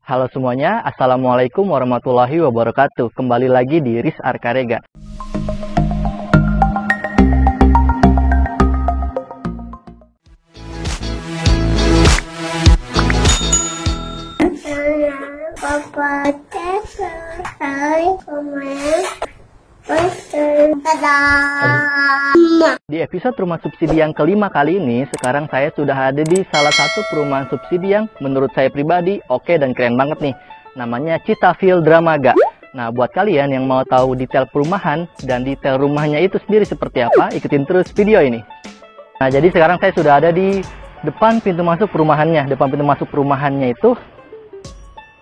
Halo semuanya, Assalamualaikum warahmatullahi wabarakatuh. Kembali lagi di Riz Arkarega. Di episode rumah subsidi yang kelima kali ini, sekarang saya sudah ada di salah satu perumahan subsidi yang menurut saya pribadi oke dan keren banget nih. Namanya Citafil Dramaga. Nah, buat kalian yang mau tahu detail perumahan dan detail rumahnya itu sendiri seperti apa, ikutin terus video ini. Nah, jadi sekarang saya sudah ada di depan pintu masuk perumahannya. Depan pintu masuk perumahannya itu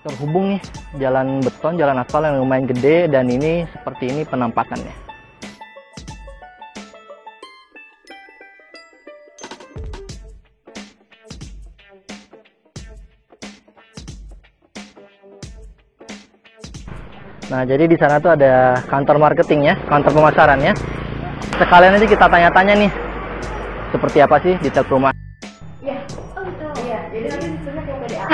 terhubung nih jalan beton, jalan aspal yang lumayan gede, dan ini seperti ini penampakannya. Nah, jadi di sana tuh ada kantor marketingnya, kantor pemasarannya. Sekalian aja kita tanya-tanya nih, seperti apa sih detail perumahan. Iya, oh betul. Iya, jadi nanti disebutnya kayak PDAM.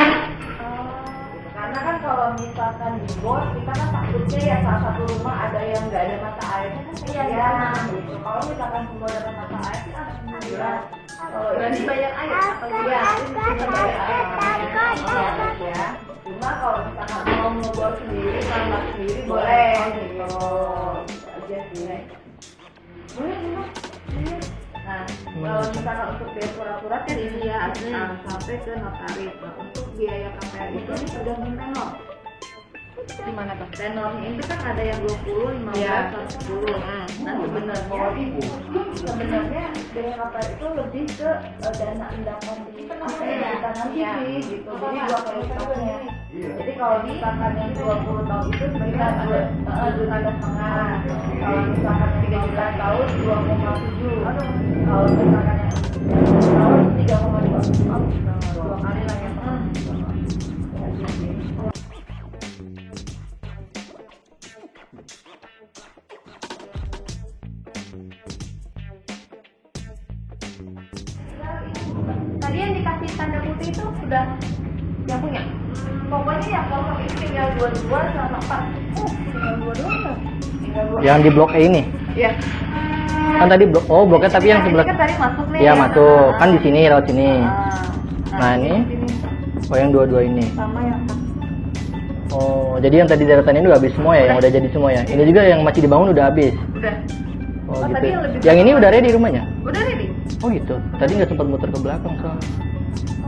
Karena kan kalau misalkan di bor, kita kan takutnya ya salah satu rumah ada yang nggak ada mata airnya kan kesian gitu. Kalau misalkan semua dapat mata air sih alhamdulillah. Kalau ini bayar air atau dia ini bayar air ya. Cuma kalau misalkan mau ngebor sendiri, nambah sendiri boleh gitu. Aja sih. Boleh. Nah, kalau misalkan untuk biaya surat-surat kan ini ya sampai ke notaris. Nah, untuk biaya KPR itu tergantung tenor. Gimana tuh? Tenornya itu kan ada yang 20, 15, 10. Nah, sebenarnya biaya KPR itu lebih ke dana endapan di kita nanti sih gitu. Jadi 2 kali lipatnya. Jadi kalau misalkan yang 20 tahun itu sekitar 2,5. Kalau misalkan 13 tahun 2,7. Kalau misalkan yang 10 tahun 3,2. 2 kali lah ya. Tadi yang dikasih tanda putih itu sudah yang punya. Pokoknya yang kosong itu tinggal 22 sama 4. Tinggal 22. Yang di blok E ini? Iya. Kan tadi bloknya tapi yang sebelah. Kan tadi masuk nih. Iya, masuk. Kan di sini, lewat sini. Nah, ini. Oh, yang 22 ini. Sama yang Oh, jadi yang tadi deretan ini udah habis semua ya, yang udah jadi semua ya. Ini juga yang masih dibangun udah habis. udah. Oh, Oh, gitu. tadi Yang ini udah ready rumahnya? Udah ready. Oh, gitu. Tadi nggak sempat muter ke belakang soalnya.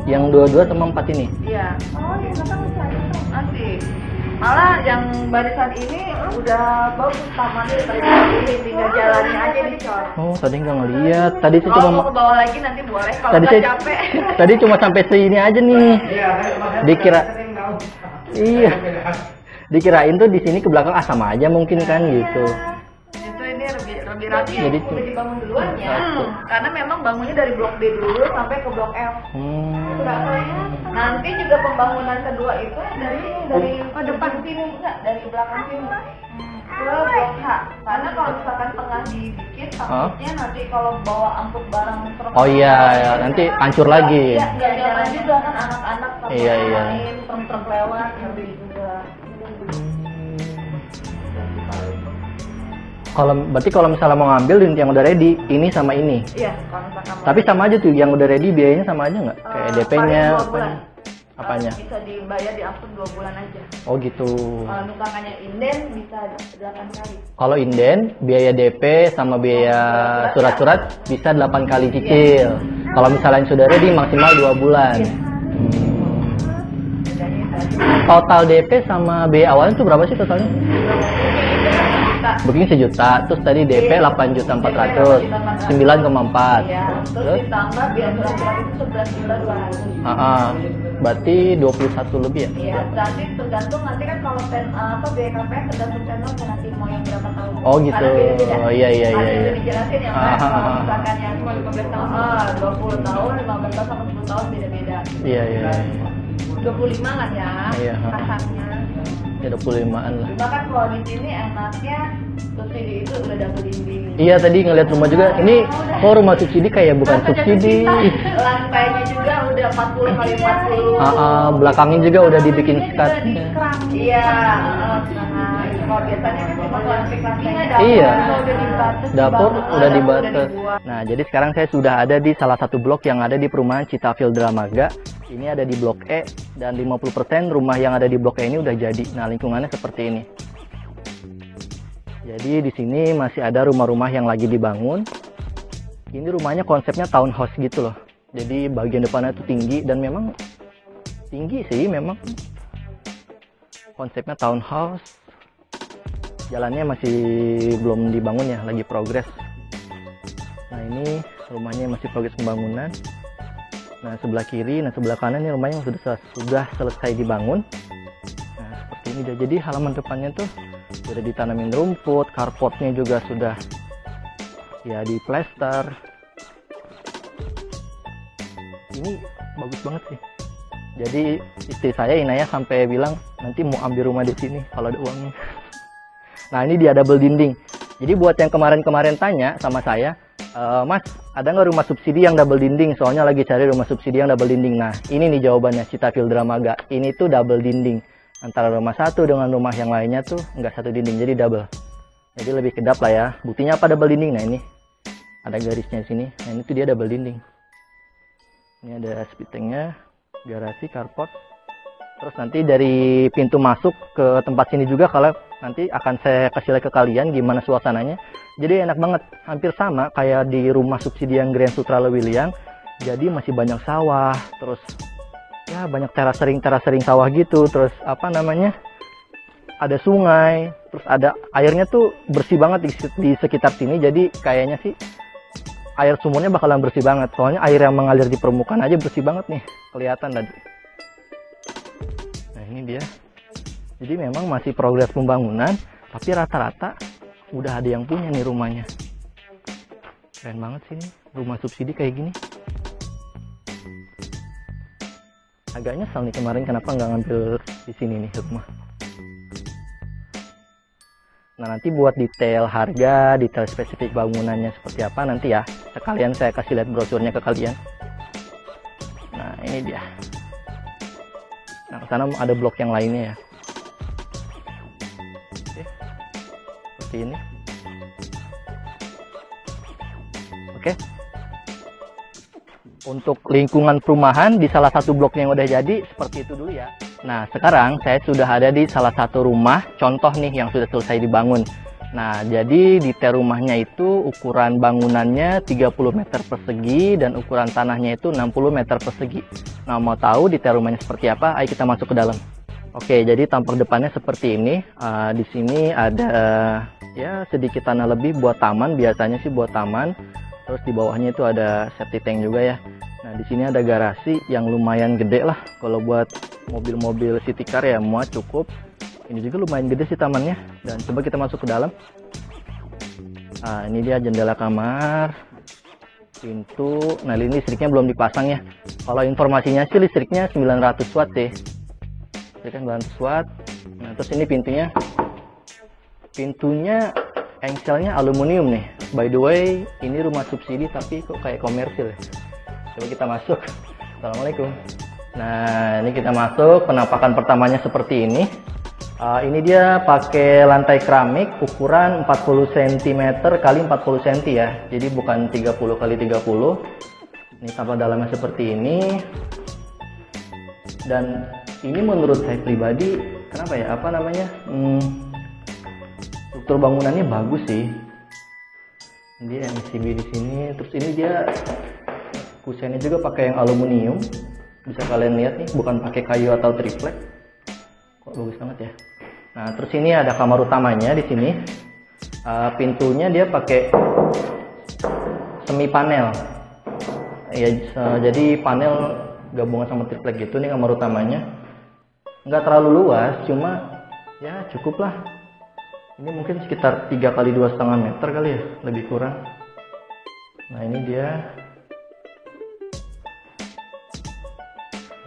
Yang 22 sama 4 ini. Iya. Oh, yang belakang masih ada tuh. Masih. Malah yang barisan ini udah bagus tamannya ini, tinggal jalannya aja nih coy. Oh, tadi nggak ngeliat. Tadi saya Kalau cuma mau ke bawah lagi nanti boleh kalau tadi nggak saya capek. tadi cuma sampai sini aja nih. Dikira iya. Dikirain tuh di sini ke belakang sama aja mungkin kan gitu. Itu ini lebih rapi. Jadi udah dibangun duluan ya. Karena memang bangunnya dari blok D dulu sampai ke blok F. Nanti juga pembangunan kedua itu dari depan sini enggak dari belakang sini ke blok H. Karena kalau misalkan tengah dibikin takutnya nanti kalau bawa angkut barang truk. Oh iya, ya, nanti hancur lagi. Iya, nggak jalan juga kan anak-anak Iya. main truk lewat nanti juga. Berarti kalau misalnya mau ngambil yang udah ready, ini sama ini. Iya, kalau misalkan mau. Tapi sama aja tuh, yang udah ready biayanya sama aja nggak? Kayak DP-nya, paling 2 bulan. apanya? Bisa dibayar diangkut 2 bulan aja. Oh gitu. Kalau misalkannya inden bisa 8 kali. Kalau inden, biaya DP sama biaya surat-surat bisa 8 kali cicil. Kalau misalnya yang sudah ready maksimal 2 bulan. Total DP sama biaya awalnya itu berapa sih totalnya? Booking 1 juta, terus tadi DP 8.400.000, 9,4. Iya, terus ditambah biaya surat-surat itu 11.200.000. Berarti 21 lebih ya? Iya, berarti tergantung nanti kan kalau biaya KPR tergantung tenornya nanti mau yang berapa tahun. Oh gitu. Oh iya. Ada dijelasin yang kalau misalkan yang 15 tahun, 20 tahun, 15 tahun sama 10 tahun beda-beda. Iya. 25 lah ya. Iya. Kasarnya. Ya 25-an lah. Cuma kan kalau di sini enaknya subsidi itu udah double dinding. Iya, tadi ngeliat rumah juga. Ini kok rumah subsidi kayak bukan subsidi. Lantainya juga udah 40 kali 40. Belakangnya juga udah dibikin skat. Iya. Kalau biasanya kan cuma plastik lantainya. Iya. Dapur Udah dibatas. Nah, jadi sekarang saya sudah ada di salah satu blok yang ada di perumahan Citafield Dramaga. Ini ada di blok E dan 50% rumah yang ada di blok E ini udah jadi. Nah, lingkungannya seperti ini. Jadi di sini masih ada rumah-rumah yang lagi dibangun. Ini rumahnya konsepnya townhouse gitu loh. Jadi bagian depannya itu tinggi dan memang tinggi sih memang. Konsepnya townhouse. Jalannya masih belum dibangun ya, lagi progres. Nah, ini rumahnya masih progres pembangunan. Nah, sebelah kiri, nah sebelah kanan ini rumahnya sudah selesai dibangun. Nah, seperti ini. Jadi halaman depannya tuh sudah ditanamin rumput, carportnya juga sudah ya di plester. Ini bagus banget sih. Jadi istri saya Inaya sampai bilang nanti mau ambil rumah di sini kalau ada uangnya. Nah, ini dia double dinding. Jadi buat yang kemarin-kemarin tanya sama saya, Mas, ada nggak rumah subsidi yang double dinding? Soalnya lagi cari rumah subsidi yang double dinding. Nah, ini nih jawabannya, Citafield Dramaga. Ini tuh double dinding. Antara rumah satu dengan rumah yang lainnya tuh nggak satu dinding, jadi double. Jadi lebih kedap lah ya. Buktinya apa double dinding? Nah, ini ada garisnya di sini. Nah, ini tuh dia double dinding. Ini ada spitengnya, garasi, carport. Terus nanti dari pintu masuk ke tempat sini juga kalau nanti akan saya kasih lihat ke kalian gimana suasananya. Jadi enak banget, hampir sama kayak di rumah subsidi yang Grand Sutra Lewiliang. Jadi masih banyak sawah, terus ya banyak teras sering sawah gitu. Terus apa namanya? Ada sungai, terus ada airnya tuh bersih banget di sekitar sini. Jadi kayaknya sih air sumurnya bakalan bersih banget. Soalnya air yang mengalir di permukaan aja bersih banget nih, kelihatan tadi. Nah, ini dia. Jadi memang masih progres pembangunan, tapi rata-rata udah ada yang punya nih rumahnya. Keren banget sih nih, rumah subsidi kayak gini. Agak nyesel nih kemarin kenapa nggak ngambil di sini nih rumah. Nah, nanti buat detail harga, detail spesifik bangunannya seperti apa nanti ya, sekalian saya kasih lihat brosurnya ke kalian. Nah, ini dia. Nah, sana ada blok yang lainnya ya. Oke. Seperti ini. Oke. Untuk lingkungan perumahan di salah satu blok yang udah jadi seperti itu dulu ya. Nah, sekarang saya sudah ada di salah satu rumah contoh nih yang sudah selesai dibangun. Nah, jadi detail rumahnya itu ukuran bangunannya 30 meter persegi dan ukuran tanahnya itu 60 meter persegi. Nah, mau tahu detail rumahnya seperti apa? Ayo kita masuk ke dalam. Oke, jadi tampak depannya seperti ini. Di sini ada ya sedikit tanah lebih buat taman, biasanya sih buat taman. Terus di bawahnya itu ada septic tank juga ya. Nah, di sini ada garasi yang lumayan gede lah. Kalau buat mobil-mobil city car ya muat cukup. Ini juga lumayan gede sih tamannya. Dan coba kita masuk ke dalam. Nah, ini dia jendela kamar, pintu. Nah, ini listriknya belum dipasang ya. Kalau informasinya sih listriknya 900 watt sih. Listriknya 900 watt. Nah, terus ini pintunya. Pintunya engselnya aluminium nih. By the way, ini rumah subsidi tapi kok kayak komersil ya. Coba kita masuk. Assalamualaikum. Nah, ini kita masuk. Penampakan pertamanya seperti ini. Ini dia pakai lantai keramik ukuran 40 cm kali 40 cm ya. Jadi bukan 30 kali 30. Ini tampak dalamnya seperti ini. Dan ini menurut saya pribadi, kenapa ya? Apa namanya? Struktur bangunannya bagus sih. Dia MCB di sini. Terus ini dia kusennya juga pakai yang aluminium. Bisa kalian lihat nih, bukan pakai kayu atau triplek. Kok bagus banget ya. Nah, terus ini ada kamar utamanya di sini. Pintunya dia pakai semi panel. Ya, jadi panel gabungan sama triplek gitu. Nih kamar utamanya. Nggak terlalu luas, cuma ya cukup lah. Ini mungkin sekitar 3 kali 2,5 meter kali ya, lebih kurang. Nah, ini dia.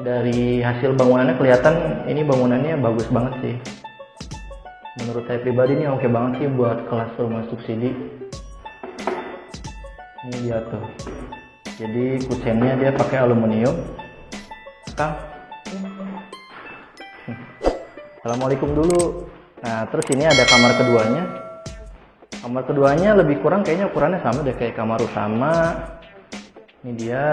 Dari hasil bangunannya kelihatan ini bangunannya bagus banget sih. Menurut saya pribadi ini oke banget sih buat kelas rumah subsidi. Ini dia tuh. Jadi kusennya dia pakai aluminium. Kang. Assalamualaikum dulu. Nah, terus ini ada kamar keduanya. Kamar keduanya lebih kurang kayaknya ukurannya sama deh kayak kamar utama. Ini dia.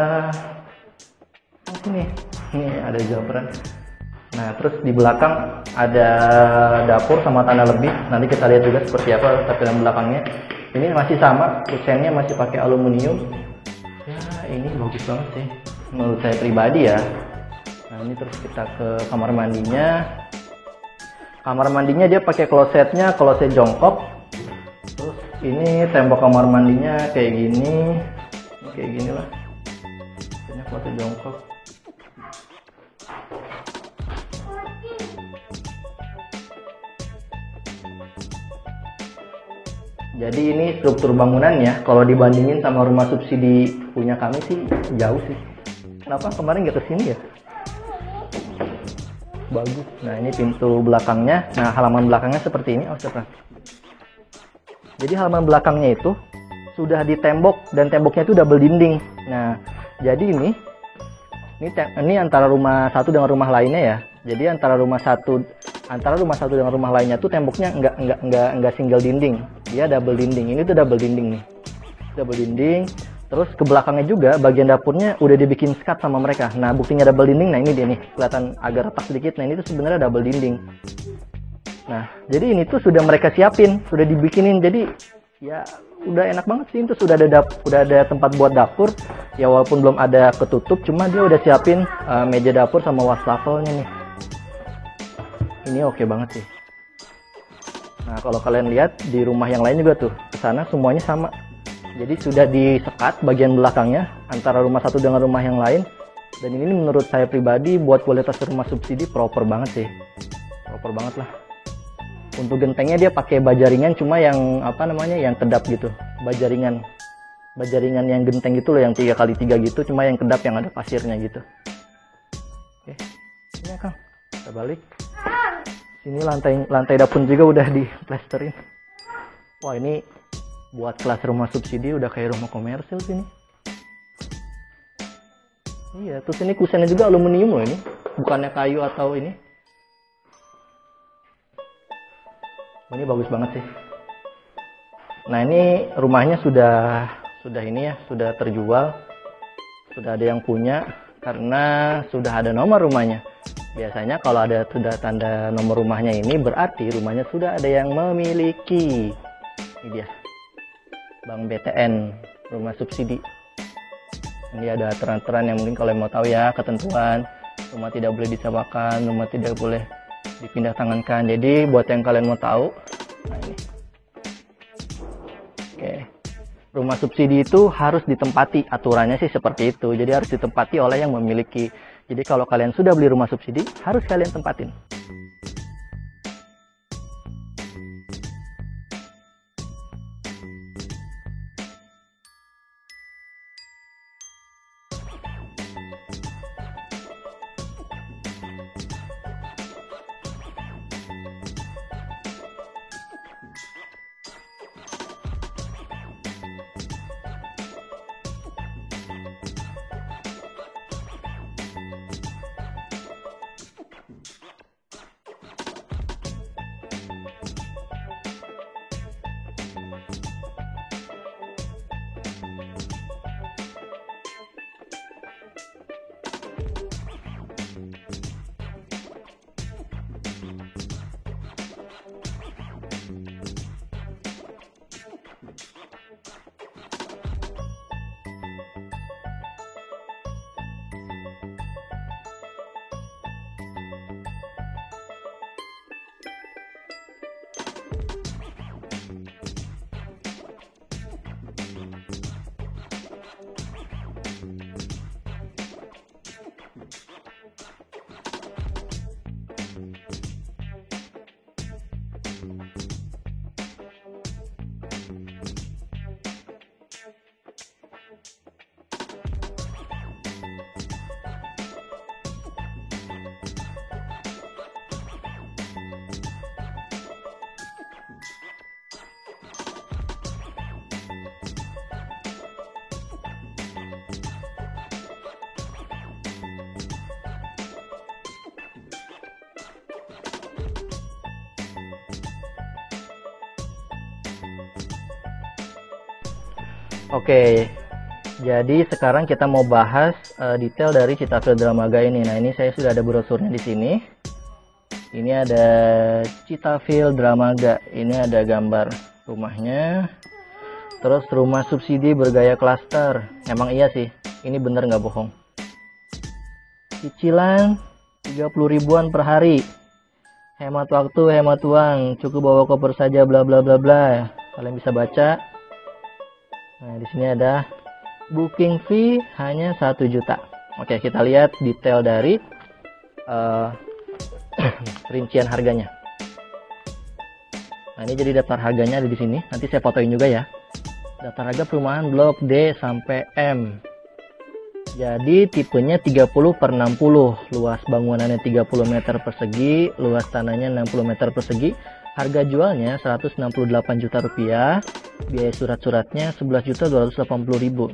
Sini. Ini ada japran. Nah, terus di belakang ada dapur sama tanah lebih. Nanti kita lihat juga seperti apa tampilan belakangnya. Ini masih sama, kusennya masih pakai aluminium. Ya, ini bagus banget sih menurut saya pribadi ya. Nah, ini terus kita ke kamar mandinya. Kamar mandinya dia pakai klosetnya, kloset jongkok. Terus ini tembok kamar mandinya kayak gini. Kayak gini lah. Ini kloset jongkok. Jadi ini struktur bangunannya, kalau dibandingin sama rumah subsidi punya kami sih jauh sih. Kenapa kemarin nggak kesini ya? Bagus. Nah, ini pintu belakangnya. Nah, halaman belakangnya seperti ini. Oh, siapa? Jadi halaman belakangnya itu sudah ditembok dan temboknya itu double dinding. Nah, jadi ini antara rumah satu dengan rumah lainnya ya. Jadi antara rumah satu dengan rumah lainnya tuh temboknya enggak single dinding, dia double dinding. Ini tuh double dinding nih, double dinding. Terus ke belakangnya juga bagian dapurnya udah dibikin skat sama mereka. Nah, buktinya double dinding. Nah, ini dia nih, kelihatan agak retak sedikit. Nah, ini tuh sebenarnya double dinding. Nah, jadi ini tuh sudah mereka siapin, sudah dibikinin. Jadi ya udah enak banget sih. Itu sudah ada tempat buat dapur. Ya walaupun belum ada ketutup, cuma dia udah siapin meja dapur sama wastafelnya nih. Ini oke banget sih. Nah, kalau kalian lihat di rumah yang lain juga tuh, kesana semuanya sama. Jadi sudah disekat bagian belakangnya antara rumah satu dengan rumah yang lain. Dan ini menurut saya pribadi buat kualitas rumah subsidi proper banget sih. Proper banget lah. Untuk gentengnya dia pakai baja ringan, cuma yang yang kedap gitu. Baja ringan yang genteng gitu loh, yang 3x3 gitu, cuma yang kedap yang ada pasirnya gitu. Oke. Ini ya, Kang. Kita balik. Ini lantai dapur juga udah diplesterin. Wah, ini buat kelas rumah subsidi udah kayak rumah komersil sini. Iya, terus ini kusennya juga aluminium loh ini, bukannya kayu atau ini. Ini bagus banget sih. Nah, ini rumahnya sudah ini ya, sudah terjual. Sudah ada yang punya karena sudah ada nomor rumahnya. Biasanya kalau ada sudah tanda nomor rumahnya ini berarti rumahnya sudah ada yang memiliki. Ini dia, Bank BTN, rumah subsidi. Ini ada aturan-aturan yang mungkin kalau mau tahu ya, ketentuan rumah tidak boleh disewakan, rumah tidak boleh dipindah tangankan. Jadi buat yang kalian mau tahu, nah ini. Oke. Rumah subsidi itu harus ditempati, aturannya sih seperti itu. Jadi harus ditempati oleh yang memiliki. Jadi kalau kalian sudah beli rumah subsidi, harus kalian tempatin. Oke, jadi sekarang kita mau bahas detail dari Citafield Dramaga ini. Nah, ini saya sudah ada brosurnya di sini. Ini ada Citafield Dramaga. Ini ada gambar rumahnya. Terus rumah subsidi bergaya klaster. Emang iya sih, ini bener nggak bohong. Cicilan 30 ribuan per hari. Hemat waktu, hemat uang. Cukup bawa koper saja, bla bla bla bla. Kalian bisa baca. Nah, di sini ada booking fee hanya 1 juta. Oke, kita lihat detail dari rincian harganya. Nah, ini jadi daftar harganya ada di sini. Nanti saya fotoin juga ya. Daftar harga perumahan blok D sampai M. Jadi tipenya 30/60. Luas bangunannya 30 meter persegi, luas tanahnya 60 meter persegi. Harga jualnya 168 juta rupiah. Biaya surat-suratnya 11.280.000.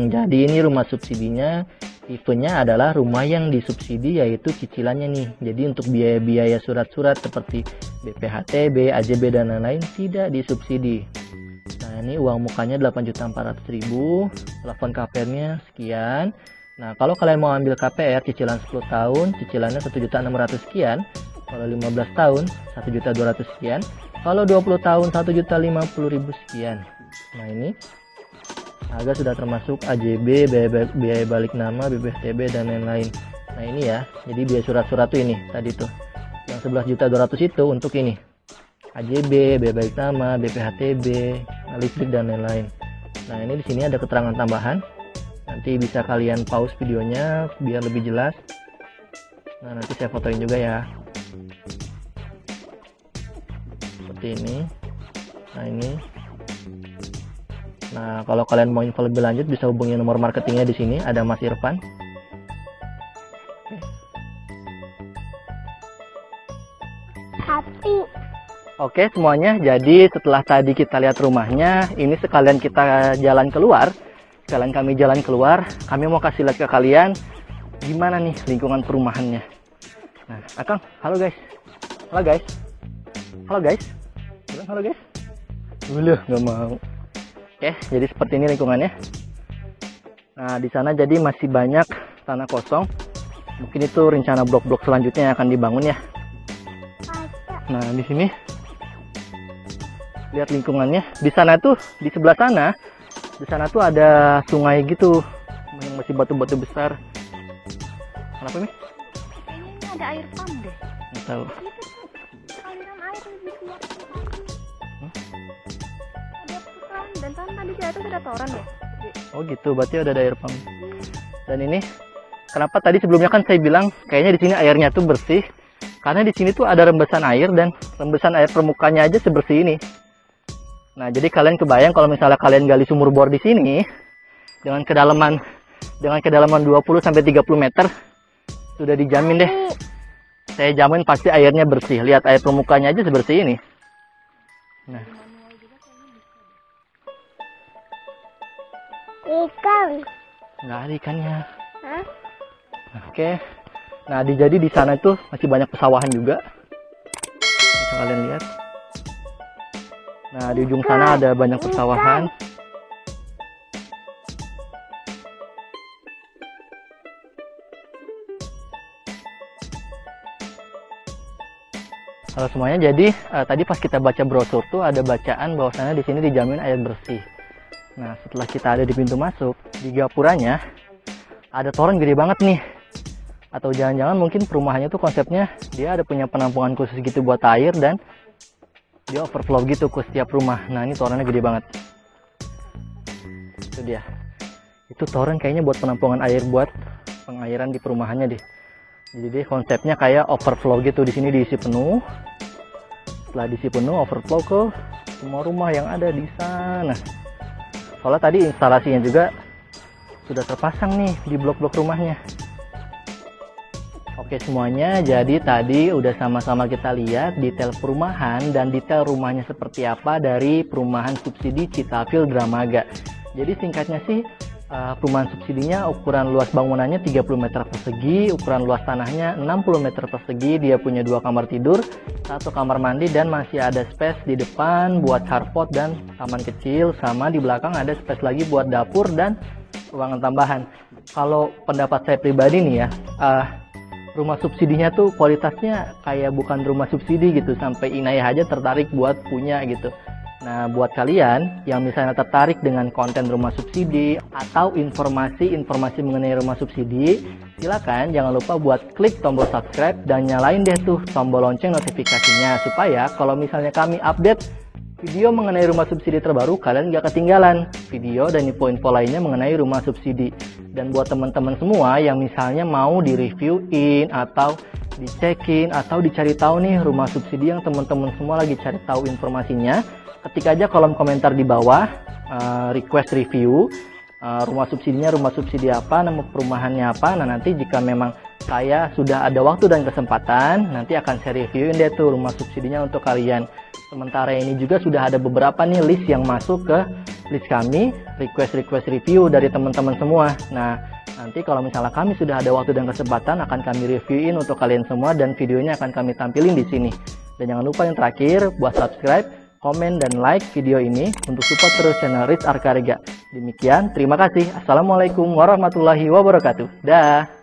Jadi ini rumah subsidinya. Tipenya adalah rumah yang disubsidi, yaitu cicilannya nih. Jadi untuk biaya-biaya surat-surat seperti BPHTB, AJB dan lain-lain tidak disubsidi. Nah, ini uang mukanya 8.400.000. Plafon KPR-nya sekian. Nah, kalau kalian mau ambil KPR cicilan 10 tahun, cicilannya 1.600.000 sekian. Kalau 15 tahun 1.200.000 sekian. Kalau 20 tahun 1.050.000 sekian. Nah, ini harga sudah termasuk AJB, biaya balik nama, BPHTB dan lain-lain. Nah, ini ya. Jadi biaya surat-surat tuh ini tadi tuh. Yang 11.200.000 itu untuk ini. AJB, biaya balik nama, BPHTB, listrik dan lain-lain. Nah, ini di sini ada keterangan tambahan. Nanti bisa kalian pause videonya biar lebih jelas. Nah, nanti saya fotoin juga ya. Seperti ini. Nah, ini. Nah, kalau kalian mau info lebih lanjut bisa hubungi nomor marketingnya di sini, ada Mas Irfan. Oke semuanya, jadi setelah tadi kita lihat rumahnya, ini sekalian kita jalan keluar. Sekalian kami jalan keluar, kami mau kasih lihat ke kalian gimana nih lingkungan perumahannya. Nah, Akang, halo guys. Halo guys. Halo guys. Bilang halo guys. Belum, nggak mau. Oke, jadi seperti ini lingkungannya. Nah, di sana jadi masih banyak tanah kosong. Mungkin itu rencana blok-blok selanjutnya yang akan dibangun ya. Nah, di sini lihat lingkungannya. Di sana tuh, di sebelah sana, di sana tuh ada sungai gitu, yang masih batu-batu besar. Kenapa nih? Ini ada air pump deh. Nggak tahu. Aliran air lebih kuat. Ada toran dan tadi di atas ada toran ya. Oh gitu, berarti ada air pump. Dan ini, kenapa tadi sebelumnya kan saya bilang kayaknya di sini airnya tuh bersih, karena di sini tuh ada rembesan air dan rembesan air permukaannya aja sebersih ini. Nah, jadi kalian kebayang kalau misalnya kalian gali sumur bor di sini dengan kedalaman 20 sampai 30 meter sudah dijamin deh. Saya jamin pasti airnya bersih. Lihat air permukaannya aja sebersih ini. Nah. Ikan. Nggak ada ikannya. Hah? Oke. Nah, jadi di sana itu masih banyak pesawahan juga. Bisa kalian lihat. Nah, di ujung sana ada banyak pesawahan. Halo semuanya, jadi tadi pas kita baca brosur tuh ada bacaan bahwasannya di sini dijamin air bersih. Nah, setelah kita ada di pintu masuk, di gapuranya ada toren gede banget nih. Atau jangan-jangan mungkin perumahannya tuh konsepnya dia ada punya penampungan khusus gitu buat air dan dia overflow gitu ke setiap rumah. Nah, ini torennya gede banget. Itu dia. Itu toren kayaknya buat penampungan air buat pengairan di perumahannya deh. Jadi konsepnya kayak overflow gitu. Di sini diisi penuh. Setelah diisi penuh, overflow ke semua rumah yang ada di sana. Soalnya tadi instalasinya juga sudah terpasang nih di blok-blok rumahnya. Oke semuanya, jadi tadi udah sama-sama kita lihat detail perumahan dan detail rumahnya seperti apa dari perumahan subsidi Citafield Dramaga. Jadi singkatnya sih, perumahan subsidinya ukuran luas bangunannya 30 meter persegi, ukuran luas tanahnya 60 meter persegi, dia punya 2 kamar tidur, 1 kamar mandi dan masih ada space di depan buat carport dan taman kecil, sama di belakang ada space lagi buat dapur dan ruangan tambahan. Kalau pendapat saya pribadi nih ya, rumah subsidinya tuh kualitasnya kayak bukan rumah subsidi gitu, sampai inayah aja tertarik buat punya gitu. Nah, buat kalian yang misalnya tertarik dengan konten rumah subsidi atau informasi mengenai rumah subsidi, silakan jangan lupa buat klik tombol subscribe dan nyalain deh tuh tombol lonceng notifikasinya, supaya kalau misalnya kami update video mengenai rumah subsidi terbaru, kalian gak ketinggalan video dan info-info lainnya mengenai rumah subsidi. Dan buat teman-teman semua yang misalnya mau di-reviewin atau dicekin atau dicari tahu nih rumah subsidi yang teman-teman semua lagi cari tahu informasinya, ketik aja kolom komentar di bawah, request review rumah subsidinya, rumah subsidi apa, nama perumahannya apa. Nah, nanti jika memang saya sudah ada waktu dan kesempatan, nanti akan saya reviewin deh tuh rumah subsidinya untuk kalian. Sementara ini juga sudah ada beberapa nih list yang masuk ke list kami, request review dari teman-teman semua. Nah, nanti kalau misalnya kami sudah ada waktu dan kesempatan, akan kami reviewin untuk kalian semua dan videonya akan kami tampilin di sini. Dan jangan lupa yang terakhir buat subscribe, komen, dan like video ini untuk support terus channel Riz Arkarega. Demikian, terima kasih. Assalamualaikum warahmatullahi wabarakatuh. Dah.